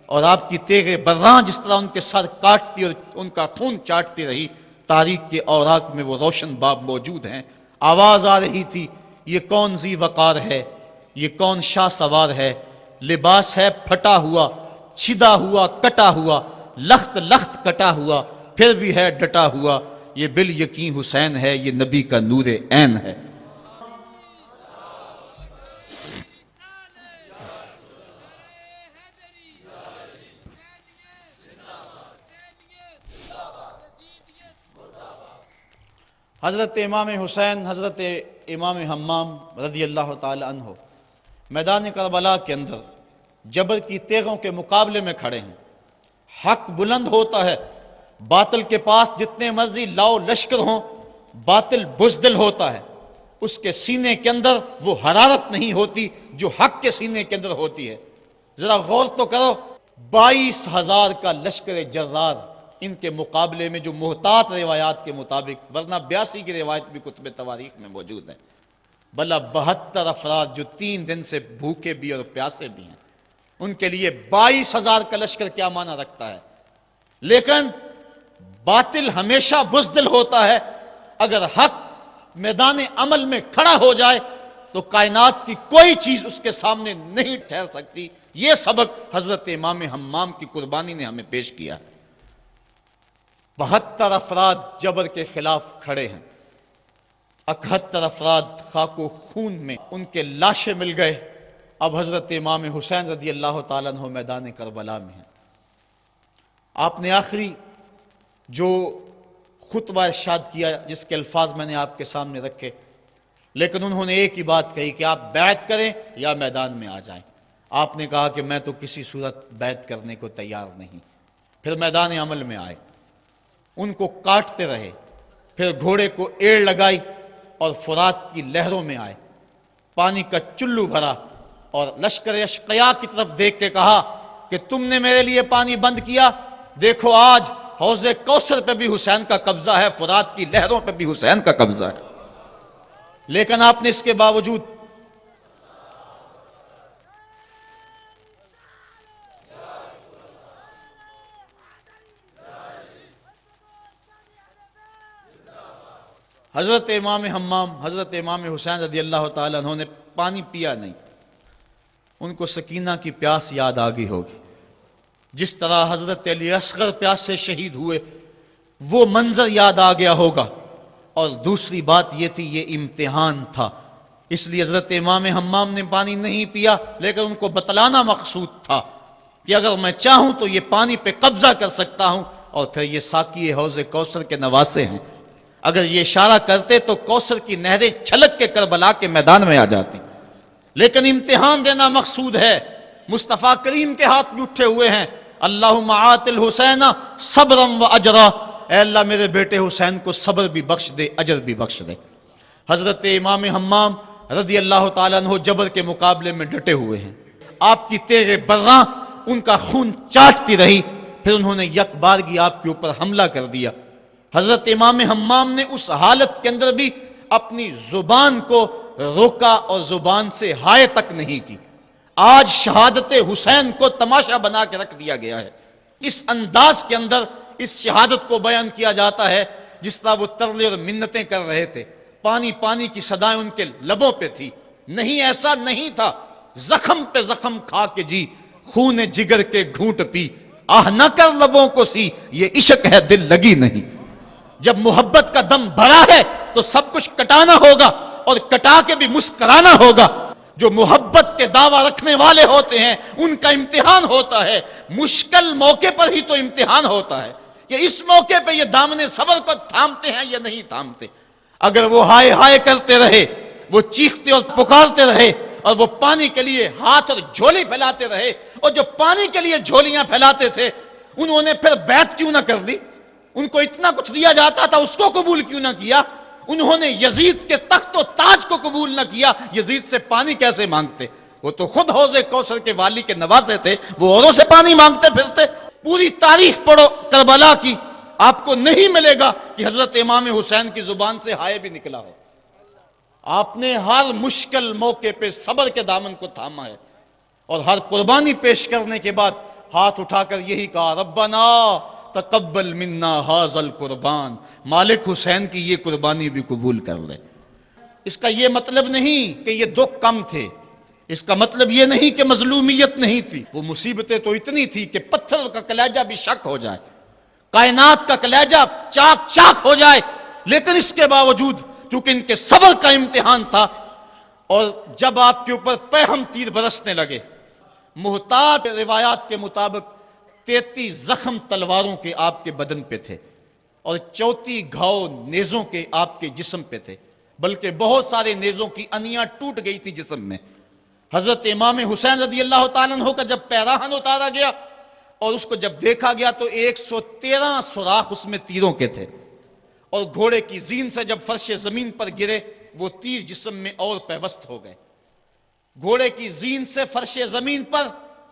اور آپ کی تیغ براں جس طرح ان کے سر کاٹتی اور ان کا خون چاٹتی رہی، تاریخ کے اوراق میں وہ روشن باب موجود ہیں. آواز آ رہی تھی یہ کون ذی وقار ہے، یہ کون شاہ سوار ہے، لباس ہے پھٹا ہوا، چھدا ہوا، کٹا ہوا، لخت لخت کٹا ہوا، پھر بھی ہے ڈٹا ہوا. یہ بال یقین حسین ہے، یہ نبی کا نور عین ہے۔ حضرت امام حسین، حضرت امام حمام رضی اللہ تعالی عنہ میدان کربلا کے اندر جبر کی تیغوں کے مقابلے میں کھڑے ہیں۔ حق بلند ہوتا ہے، باطل کے پاس جتنے مرضی لاؤ لشکر ہوں، باطل بزدل ہوتا ہے، اس کے سینے کے اندر وہ حرارت نہیں ہوتی جو حق کے سینے کے اندر ہوتی ہے۔ ذرا غور تو کرو، 22,000 کا لشکر جرار ان کے مقابلے میں، جو محتاط روایات کے مطابق، ورنہ 82 کی روایت بھی کتب تواریخ میں موجود ہے، بلا 72 افراد جو 3 دن سے بھوکے بھی اور پیاسے بھی ہیں، ان کے لیے 22,000 کا لشکر کیا معنی رکھتا ہے۔ لیکن باطل ہمیشہ بزدل ہوتا ہے، اگر حق میدان عمل میں کھڑا ہو جائے تو کائنات کی کوئی چیز اس کے سامنے نہیں ٹھہر سکتی۔ یہ سبق حضرت امام حمام کی قربانی نے ہمیں پیش کیا۔ 72 افراد جبر کے خلاف کھڑے ہیں، 71 افراد خاک و خون میں ان کے لاشیں مل گئے۔ اب حضرت امام حسین رضی اللہ تعالیٰ عنہ میدان کربلا میں ہیں۔ آپ نے آخری جو خطبہ ارشاد کیا، جس کے الفاظ میں نے آپ کے سامنے رکھے، لیکن انہوں نے ایک ہی بات کہی کہ آپ بیعت کریں یا میدان میں آ جائیں۔ آپ نے کہا کہ میں تو کسی صورت بیعت کرنے کو تیار نہیں۔ پھر میدان عمل میں آئے، ان کو کاٹتے رہے، پھر گھوڑے کو ایڑ لگائی اور فرات کی لہروں میں آئے، پانی کا چلو بھرا اور لشکر اشقیاء کی طرف دیکھ کے کہا کہ تم نے میرے لیے پانی بند کیا، دیکھو آج حوض کوثر پہ بھی حسین کا قبضہ ہے، فرات کی لہروں پہ بھی حسین کا قبضہ ہے۔ لیکن آپ نے اس کے باوجود حضرت امام حمام، حضرت امام حسین رضی اللہ تعالیٰ عنہ نے پانی پیا نہیں۔ ان کو سکینہ کی پیاس یاد آ گئی ہوگی، جس طرح حضرت علی اصغر پیاس سے شہید ہوئے، وہ منظر یاد آ گیا ہوگا۔ اور دوسری بات یہ تھی، یہ امتحان تھا، اس لیے حضرت امام حمام نے پانی نہیں پیا، لیکن ان کو بتلانا مقصود تھا کہ اگر میں چاہوں تو یہ پانی پہ قبضہ کر سکتا ہوں، اور پھر یہ ساقی حوض کوثر کے نواسے ہیں، اگر یہ اشارہ کرتے تو کوثر کی نہریں چھلک کے کربلا کے میدان میں آ جاتی۔ لیکن امتحان دینا مقصود ہے۔ مصطفیٰ کریم کے ہاتھ بھی اٹھے ہوئے ہیں، اللہم آت الحسین صبرا و اجرا، اے اللہ میرے بیٹے حسین کو صبر بھی بخش دے، اجر بھی بخش دے۔ حضرت امام حمام رضی اللہ تعالیٰ عنہ جبر کے مقابلے میں ڈٹے ہوئے ہیں، آپ کی تیغ برّاں ان کا خون چاٹتی رہی، پھر انہوں نے یک بارگی آپ کے اوپر حملہ کر دیا۔ حضرت امام حمام نے اس حالت کے اندر بھی اپنی زبان کو روکا اور زبان سے ہائے تک نہیں کی۔ آج شہادت حسین کو تماشا بنا کے رکھ دیا گیا ہے، اس انداز کے اندر اس شہادت کو بیان کیا جاتا ہے جس طرح وہ ترلے اور منتیں کر رہے تھے، پانی پانی کی صدائیں ان کے لبوں پہ تھی۔ نہیں، ایسا نہیں تھا، زخم پہ زخم کھا کے جی، خون جگر کے گھونٹ پی، آہ نہ کر لبوں کو سی، یہ عشق ہے دل لگی نہیں۔ جب محبت کا دم بھرا ہے تو سب کچھ کٹانا ہوگا اور کٹا کے بھی مسکرانا ہوگا۔ جو محبت کے دعویٰ رکھنے والے ہوتے ہیں ان کا امتحان ہوتا ہے، مشکل موقع پر ہی تو امتحان ہوتا ہے کہ اس موقع پہ یہ دامن صبر کو تھامتے ہیں یا نہیں تھامتے۔ اگر وہ ہائے ہائے کرتے رہے، وہ چیختے اور پکارتے رہے، اور وہ پانی کے لیے ہاتھ اور جھولی پھیلاتے رہے، اور جو پانی کے لیے جھولیاں پھیلاتے تھے انہوں نے پھر بیعت کیوں نہ کر لی؟ ان کو اتنا کچھ دیا جاتا تھا، اس کو قبول کیوں نہ کیا؟ انہوں نے یزید کے تخت و تاج کو قبول نہ کیا، یزید سے پانی کیسے مانگتے؟ وہ تو خود حوض کوثر کے والی کے نواسے تھے، وہ اوروں سے پانی مانگتے پھرتے۔ پوری تاریخ پڑھو کربلا کی، آپ کو نہیں ملے گا کہ حضرت امام حسین کی زبان سے ہائے بھی نکلا ہو۔ آپ نے ہر مشکل موقع پہ صبر کے دامن کو تھاما ہے، اور ہر قربانی پیش کرنے کے بعد ہاتھ اٹھا کر یہی کہا، ربنا تقبل منا ھذا القربان، مالک حسین کی یہ قربانی بھی قبول کر لے۔ اس کا یہ مطلب نہیں کہ یہ دکھ کم تھے، اس کا مطلب یہ نہیں کہ مظلومیت نہیں تھی، وہ مصیبتیں تو اتنی تھی کہ پتھر کا کلیجہ بھی شک ہو جائے۔ کائنات کا کلیجہ چاک چاک ہو جائے، لیکن اس کے باوجود چونکہ ان کے صبر کا امتحان تھا، اور جب آپ کے اوپر پہم تیر برسنے لگے، محتاط روایات کے مطابق 33 زخم تلواروں کے آپ کے بدن پہ تھے اور 34 گھاؤ نیزوں کے آپ کے جسم پہ تھے، بلکہ بہت سارے نیزوں کی انیاں ٹوٹ گئی تھی جسم میں۔ حضرت امام حسین رضی اللہ تعالیٰ عنہ کا جب پیراہن اتارا گیا اور اس کو جب دیکھا گیا تو 113 سوراخ اس میں تیروں کے تھے، اور گھوڑے کی زین سے جب فرش زمین پر گرے وہ تیر جسم میں اور پیوست ہو گئے۔ گھوڑے کی زین سے فرش زمین پر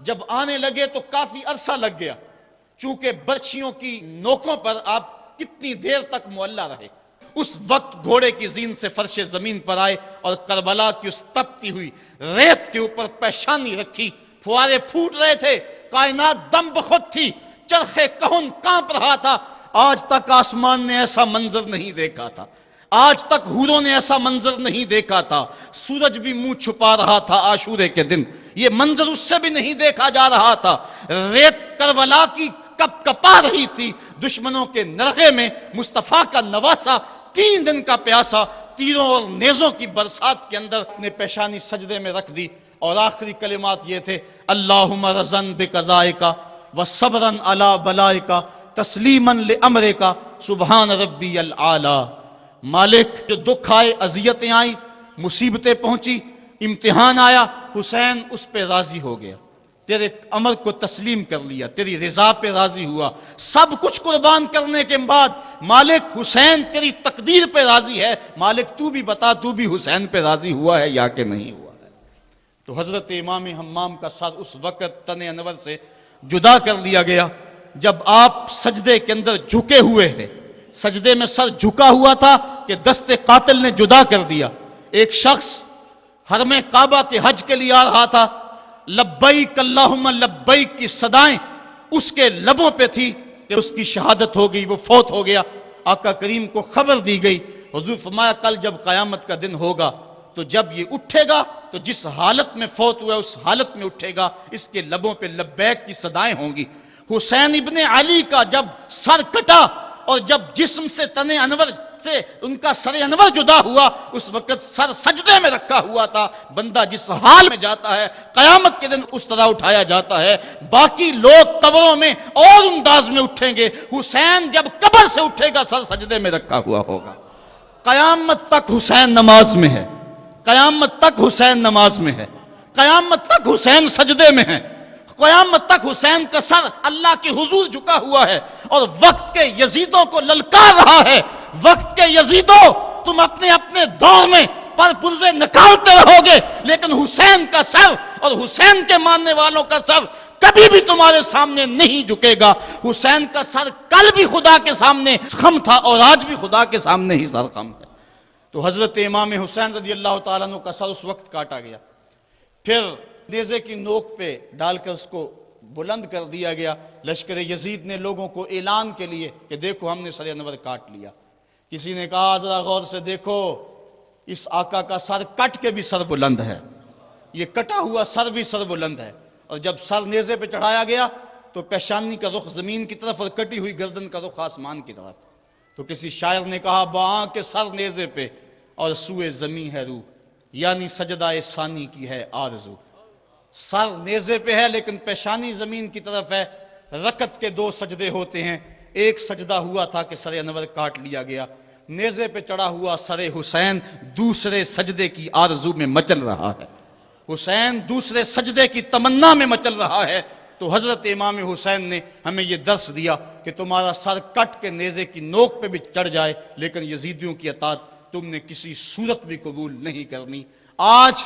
جب آنے لگے تو کافی عرصہ لگ گیا، چونکہ برچھیوں کی نوکوں پر آپ کتنی دیر تک معلّہ رہے۔ اس وقت گھوڑے کی زین سے فرش زمین پر آئے اور کربلا کی اس تپتی ہوئی ریت کے اوپر پیشانی رکھی، فوارے پھوٹ رہے تھے، کائنات دم بخود تھی، چرخ کہن کانپ رہا تھا۔ آج تک آسمان نے ایسا منظر نہیں دیکھا تھا، آج تک حوروں نے ایسا منظر نہیں دیکھا تھا، سورج بھی منہ چھپا رہا تھا عاشورے کے دن، یہ منظر اس سے بھی نہیں دیکھا جا رہا تھا۔ ریت کربلا کی کپ کپا رہی تھی، دشمنوں کے نرغے میں مصطفیٰ کا نواسا 3 دن کا پیاسا تیروں اور نیزوں کی برسات کے اندر اپنے پیشانی سجدے میں رکھ دی، اور آخری کلمات یہ تھے: اللہم رضن بقضائک وصبرن علی بلائک تسلیمن لامرک سبحان ربی العالی۔ مالک، جو دکھ آئے، اذیتیں آئیں، مصیبتیں پہنچی، امتحان آیا، حسین اس پہ راضی ہو گیا، تیرے امر کو تسلیم کر لیا، تیری رضا پہ راضی ہوا۔ سب کچھ قربان کرنے کے بعد مالک حسین تیری تقدیر پہ راضی ہے، مالک تو بھی بتا، تو بھی حسین پہ راضی ہوا ہے یا کہ نہیں ہوا ہے؟ تو حضرت امام حمام کا سر اس وقت تن انور سے جدا کر لیا گیا جب آپ سجدے کے اندر جھکے ہوئے تھے، سجدے میں سر جھکا ہوا تھا کہ دست قاتل نے جدا کر دیا۔ ایک شخص حرم کعبہ کے حج کے لیے آ رہا تھا، لبیک اللہم لبیک کی صدائیں اس کے لبوں پہ تھی کہ اس کی شہادت ہو گئی، وہ فوت ہو گیا۔ آقا کریم کو خبر دی گئی، حضور فرمایا کل جب قیامت کا دن ہوگا تو جب یہ اٹھے گا تو جس حالت میں فوت ہوا اس حالت میں اٹھے گا، اس کے لبوں پہ لبیک کی صدائیں ہوں گی۔ حسین ابن علی کا جب سر کٹا اور جب جسم سے تن انور سے ان کا سر انور جدا ہوا، اس وقت سر سجدے میں رکھا ہوا تھا۔ بندہ جس حال میں جاتا ہے قیامت کے دن اس طرح اٹھایا جاتا ہے۔ باقی لوگ قبروں میں اور انداز میں اٹھیں گے، حسین جب قبر سے اٹھے گا سر سجدے میں رکھا ہوا ہوگا۔ قیامت تک حسین نماز میں ہے، قیامت تک حسین نماز میں ہے، قیامت تک حسین سجدے میں ہے، قیامت تک حسین کا سر اللہ کے حضور جھکا ہوا ہے، اور وقت کے یزیدوں کو للکار رہا ہے: وقت کے یزیدوں، تم اپنے اپنے دور میں پر پرزے نکالتے رہو گے، لیکن حسین کا سر اور حسین کے ماننے والوں کا سر کبھی بھی تمہارے سامنے نہیں جھکے گا۔ حسین کا سر کل بھی خدا کے سامنے خم تھا اور آج بھی خدا کے سامنے ہی سر خم ہے۔ تو حضرت امام حسین رضی اللہ تعالیٰ عنہ کا سر اس وقت کاٹا گیا، پھر نیزے کی نوک پہ ڈال کر اس کو بلند کر دیا گیا۔ لشکر یزید نے لوگوں کو اعلان کے لیے کہ دیکھو ہم نے سر انور کاٹ لیا۔ کسی نے کہا ذرا غور سے دیکھو، اس آقا کا سر کٹ کے بھی سر بلند ہے، یہ کٹا ہوا سر بھی سر بلند ہے۔ اور جب سر نیزے پہ چڑھایا گیا تو پیشانی کا رخ زمین کی طرف اور کٹی ہوئی گردن کا رخ آسمان کی طرف۔ تو کسی شاعر نے کہا باں کے سر نیزے پہ اور سوئے زمین ہے روح، یعنی سجدہ ثانی کی ہے آرزو۔ سر نیزے پہ ہے لیکن پیشانی زمین کی طرف ہے۔ رکعت کے 2 سجدے ہوتے ہیں، ایک سجدہ ہوا تھا کہ سر انور کاٹ لیا گیا، نیزے پہ چڑھا ہوا سر حسین دوسرے سجدے کی آرزو میں مچل رہا ہے، حسین دوسرے سجدے کی تمنا میں مچل رہا ہے۔ تو حضرت امام حسین نے ہمیں یہ درس دیا کہ تمہارا سر کٹ کے نیزے کی نوک پہ بھی چڑھ جائے لیکن یزیدیوں کی اطاعت تم نے کسی صورت بھی قبول نہیں کرنی۔ آج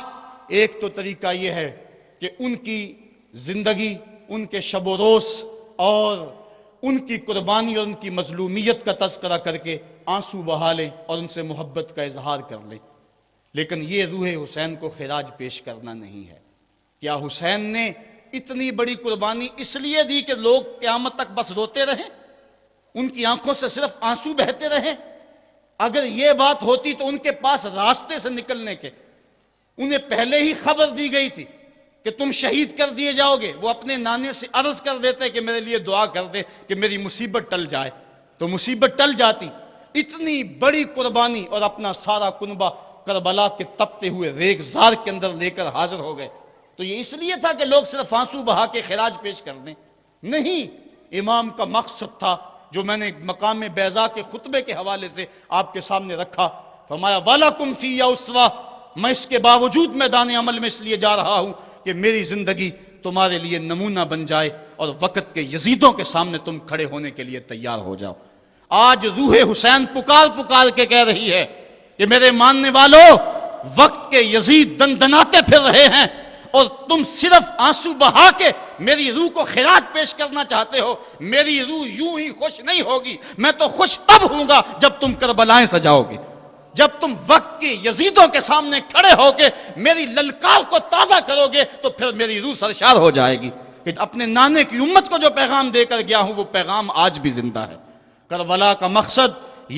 ایک تو طریقہ یہ ہے کہ ان کی زندگی، ان کے شب و روز اور ان کی قربانی اور ان کی مظلومیت کا تذکرہ کر کے آنسو بہا لیں اور ان سے محبت کا اظہار کر لیں، لیکن یہ روح حسین کو خراج پیش کرنا نہیں ہے۔ کیا حسین نے اتنی بڑی قربانی اس لیے دی کہ لوگ قیامت تک بس روتے رہیں، ان کی آنکھوں سے صرف آنسو بہتے رہیں؟ اگر یہ بات ہوتی تو ان کے پاس راستے سے نکلنے کے انہیں پہلے ہی خبر دی گئی تھی کہ تم شہید کر دیے جاؤ گے، وہ اپنے نانے سے عرض کر دیتے کہ میرے لیے دعا کر دے کہ میری مصیبت ٹل جائے، تو مصیبت ٹل جاتی۔ اتنی بڑی قربانی اور اپنا سارا کنبہ کربلا کے تپتے ہوئے ریگزار کے اندر لے کر حاضر ہو گئے۔ تو یہ اس لیے تھا کہ لوگ صرف آنسو بہا کے خراج پیش کر دیں؟ نہیں، امام کا مقصد تھا جو میں نے مقام بیضا کے خطبے کے حوالے سے آپ کے سامنے رکھا۔ فرمایا وَلَكُمْ فِيَّ أُسْوَةٌ، میں اس کے باوجود میدان عمل میں اس لیے جا رہا ہوں کہ میری زندگی تمہارے لیے نمونہ بن جائے اور وقت کے یزیدوں کے سامنے تم کھڑے ہونے کے لیے تیار ہو جاؤ۔ آج روح حسین پکار پکار کے کہہ رہی ہے کہ میرے ماننے والوں، وقت کے یزید دندناتے پھر رہے ہیں اور تم صرف آنسو بہا کے میری روح کو خراج پیش کرنا چاہتے ہو۔ میری روح یوں ہی خوش نہیں ہوگی، میں تو خوش تب ہوں گا جب تم کربلائیں سجاؤ گے، جب تم وقت کے یزیدوں کے سامنے کھڑے ہو کے میری للکار کو تازہ کرو گے تو پھر میری روح سرشار ہو جائے گی کہ اپنے نانے کی امت کو جو پیغام دے کر گیا ہوں وہ پیغام آج بھی زندہ ہے۔ کربلا کا مقصد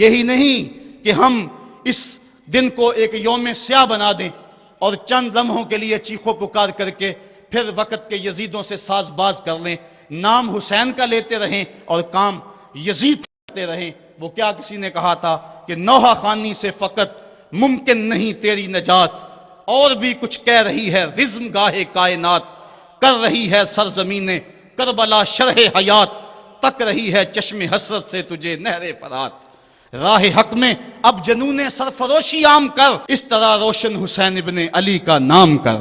یہی نہیں کہ ہم اس دن کو ایک یوم سیاہ بنا دیں اور چند لمحوں کے لیے چیخو پکار کر کے پھر وقت کے یزیدوں سے ساز باز کر لیں، نام حسین کا لیتے رہیں اور کام یزید کرتے رہیں۔ وہ کیا کسی نے کہا تھا کہ نوحہ خانی سے فقط ممکن نہیں تیری نجات، اور بھی کچھ کہہ رہی ہے رزم گاہ کائنات، کر رہی ہے سرزمین کربلا شرح حیات، تک رہی ہے چشم حسرت سے تجھے نہر فرات۔ راہ حق میں اب جنون سرفروشی عام کر، اس طرح روشن حسین ابن علی کا نام کر۔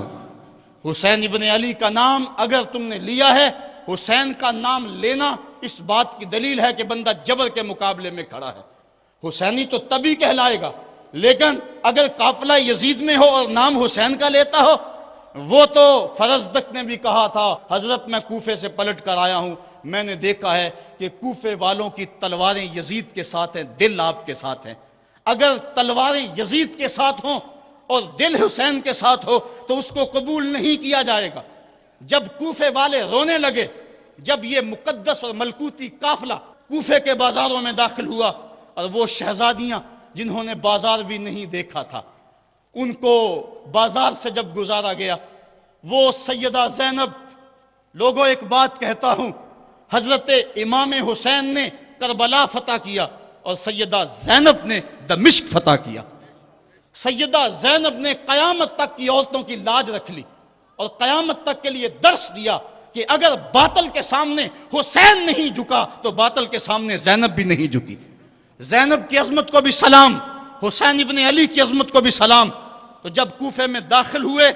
حسین ابن علی کا نام اگر تم نے لیا ہے، حسین کا نام لینا اس بات کی دلیل ہے کہ بندہ جبر کے مقابلے میں کھڑا ہے۔ حسینی تو تبھی کہلائے گا، لیکن اگر قافلہ یزید میں ہو اور نام حسین کا لیتا ہو، وہ تو فرزدق نے بھی کہا تھا حضرت میں کوفے سے پلٹ کر آیا ہوں، میں نے دیکھا ہے کہ کوفے والوں کی تلواریں یزید کے ساتھ ہیں، دل آپ کے ساتھ ہیں۔ اگر تلواریں یزید کے ساتھ ہوں اور دل حسین کے ساتھ ہو تو اس کو قبول نہیں کیا جائے گا۔ جب کوفے والے رونے لگے، جب یہ مقدس اور ملکوتی قافلہ کوفے کے بازاروں میں داخل ہوا اور وہ شہزادیاں جنہوں نے بازار بھی نہیں دیکھا تھا، ان کو بازار سے جب گزارا گیا، وہ سیدہ زینب، لوگوں ایک بات کہتا ہوں، حضرت امام حسین نے کربلا فتح کیا اور سیدہ زینب نے دمشق فتح کیا۔ سیدہ زینب نے قیامت تک کی عورتوں کی لاج رکھ لی اور قیامت تک کے لیے درس دیا کہ اگر باطل کے سامنے حسین نہیں جھکا تو باطل کے سامنے زینب بھی نہیں جھکی۔ زینب کی عظمت کو بھی سلام، حسین ابن علی کی عظمت کو بھی سلام۔ تو جب کوفے میں داخل ہوئے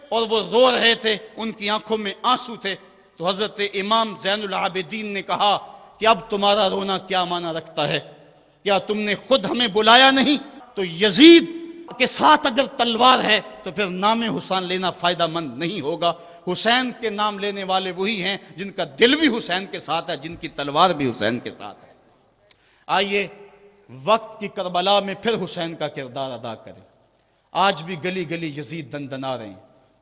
اور وہ رو رہے تھے، ان کی آنکھوں میں آنسو تھے، تو حضرت امام زین العابدین نے کہا کہ اب تمہارا رونا کیا معنی رکھتا ہے؟ کیا تم نے خود ہمیں بلایا نہیں؟ تو یزید کے ساتھ اگر تلوار ہے تو پھر نام حسین لینا فائدہ مند نہیں ہوگا۔ حسین کے نام لینے والے وہی ہیں جن کا دل بھی حسین کے ساتھ ہے، جن کی تلوار بھی حسین کے ساتھ ہے۔ آئیے وقت کی کربلا میں پھر حسین کا کردار ادا کریں۔ آج بھی گلی گلی یزید دندنا رہے ہیں،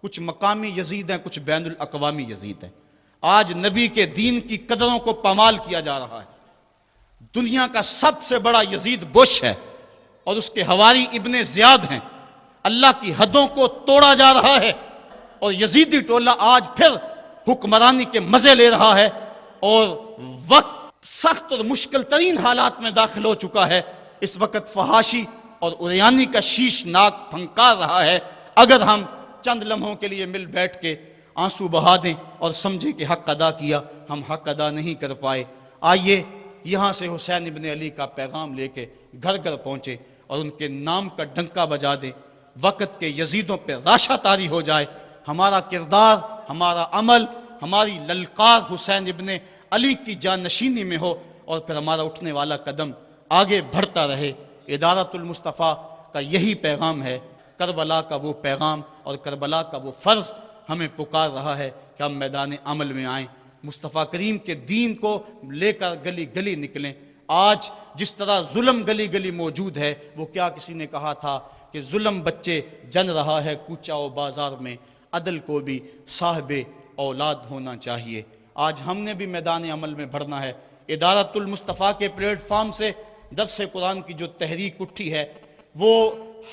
کچھ مقامی یزید ہیں، کچھ بین الاقوامی یزید ہیں۔ آج نبی کے دین کی قدروں کو پامال کیا جا رہا ہے۔ دنیا کا سب سے بڑا یزید بش ہے اور اس کے حواری ابن زیاد ہیں۔ اللہ کی حدوں کو توڑا جا رہا ہے اور یزیدی ٹولہ آج پھر حکمرانی کے مزے لے رہا ہے، اور وقت سخت اور مشکل ترین حالات میں داخل ہو چکا ہے۔ اس وقت فحاشی اور عریانی کا شیش ناک پھنکار رہا ہے۔ اگر ہم چند لمحوں کے لیے مل بیٹھ کے آنسو بہا دیں اور سمجھیں کہ حق ادا کیا، ہم حق ادا نہیں کر پائے۔ آئیے یہاں سے حسین ابن علی کا پیغام لے کے گھر گھر پہنچے اور ان کے نام کا ڈنکا بجا دیں، وقت کے یزیدوں پہ راشا طاری ہو جائے۔ ہمارا کردار، ہمارا عمل، ہماری للکار حسین ابن علی کی جانشینی میں ہو، اور پھر ہمارا اٹھنے والا قدم آگے بڑھتا رہے۔ ادارت المصطفیٰ کا یہی پیغام ہے، کربلا کا وہ پیغام اور کربلا کا وہ فرض ہمیں پکار رہا ہے کہ ہم میدان عمل میں آئیں، مصطفیٰ کریم کے دین کو لے کر گلی گلی نکلیں۔ آج جس طرح ظلم گلی گلی موجود ہے، وہ کیا کسی نے کہا تھا کہ ظلم بچے جن رہا ہے کوچہ و بازار میں، عدل کو بھی صاحب اولاد ہونا چاہیے۔ آج ہم نے بھی میدان عمل میں بڑھنا ہے۔ ادارت المصطفیٰ کے پلیٹ فارم سے درس قرآن کی جو تحریک اٹھی ہے، وہ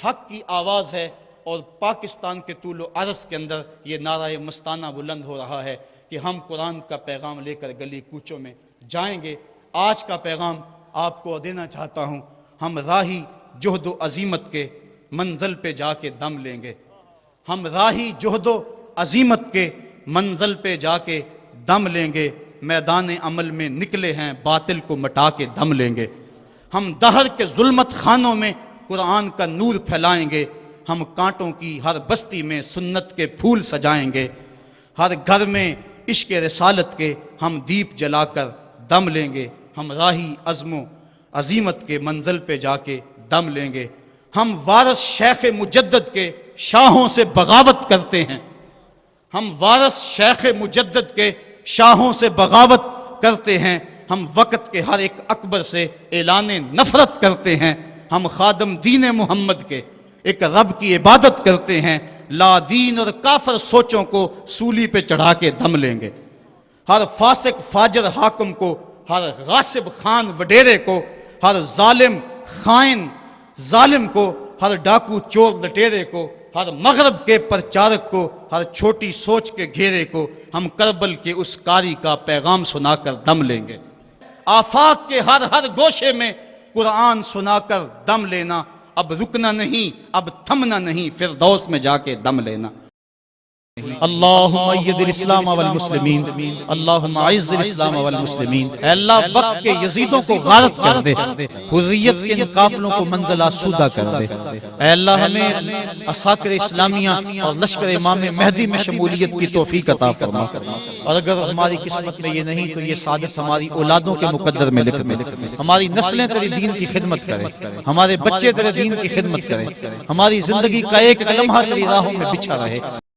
حق کی آواز ہے، اور پاکستان کے طول و عرض کے اندر یہ نعرہ مستانہ بلند ہو رہا ہے کہ ہم قرآن کا پیغام لے کر گلی کوچوں میں جائیں گے۔ آج کا پیغام آپ کو دینا چاہتا ہوں، ہم راہی جہد و عظیمت کے منزل پہ جا کے دم لیں گے۔ ہم راہی جہد و عظیمت کے منزل پہ جا کے دم لیں گے، میدان عمل میں نکلے ہیں باطل کو مٹا کے دم لیں گے۔ ہم دہر کے ظلمت خانوں میں قرآن کا نور پھیلائیں گے، ہم کانٹوں کی ہر بستی میں سنت کے پھول سجائیں گے، ہر گھر میں عشق رسالت کے ہم دیپ جلا کر دم لیں گے۔ ہم راہی عزم و عظیمت کے منزل پہ جا کے دم لیں گے۔ ہم وارث شیخ مجدد کے شاہوں سے بغاوت کرتے ہیں، ہم وارث شیخ مجدد کے شاہوں سے بغاوت کرتے ہیں، ہم وقت کے ہر ایک اکبر سے اعلان نفرت کرتے ہیں، ہم خادم دین محمد کے ایک رب کی عبادت کرتے ہیں، لا دین اور کافر سوچوں کو سولی پہ چڑھا کے دم لیں گے۔ ہر فاسق فاجر حاکم کو، ہر غاصب خان وڈیرے کو، ہر ظالم خائن ظالم کو، ہر ڈاکو چور لٹیرے کو، ہر مغرب کے پرچارک کو، ہر چھوٹی سوچ کے گھیرے کو ہم کربل کے اس قاری کا پیغام سنا کر دم لیں گے۔ آفاق کے ہر گوشے میں قرآن سنا کر دم لینا، اب رکنا نہیں، اب تھمنا نہیں، فردوس میں جا کے دم لینا۔ اللہم اید الاسلام والمسلمین، اللہم اعز الاسلام والمسلمین۔ اے اللہ وقت کے یزیدوں کو غارت کر دے، حریت کے ان قافلوں کو منزل آسودہ کر دے۔ اے اللہ ہمیں عساکر اسلامیہ اور لشکر امام مہدی میں شمولیت کی توفیق عطا فرما، اور اگر ہماری قسمت میں یہ نہیں تو یہ سعادت ہماری اولادوں کے مقدر میں لکھ دے۔ ہماری نسلیں تیرے دین کی خدمت کریں، ہمارے بچے تیرے دین کی خدمت کریں، ہماری زندگی کا ایک لمحہ تیری راہوں میں بچھا رہے۔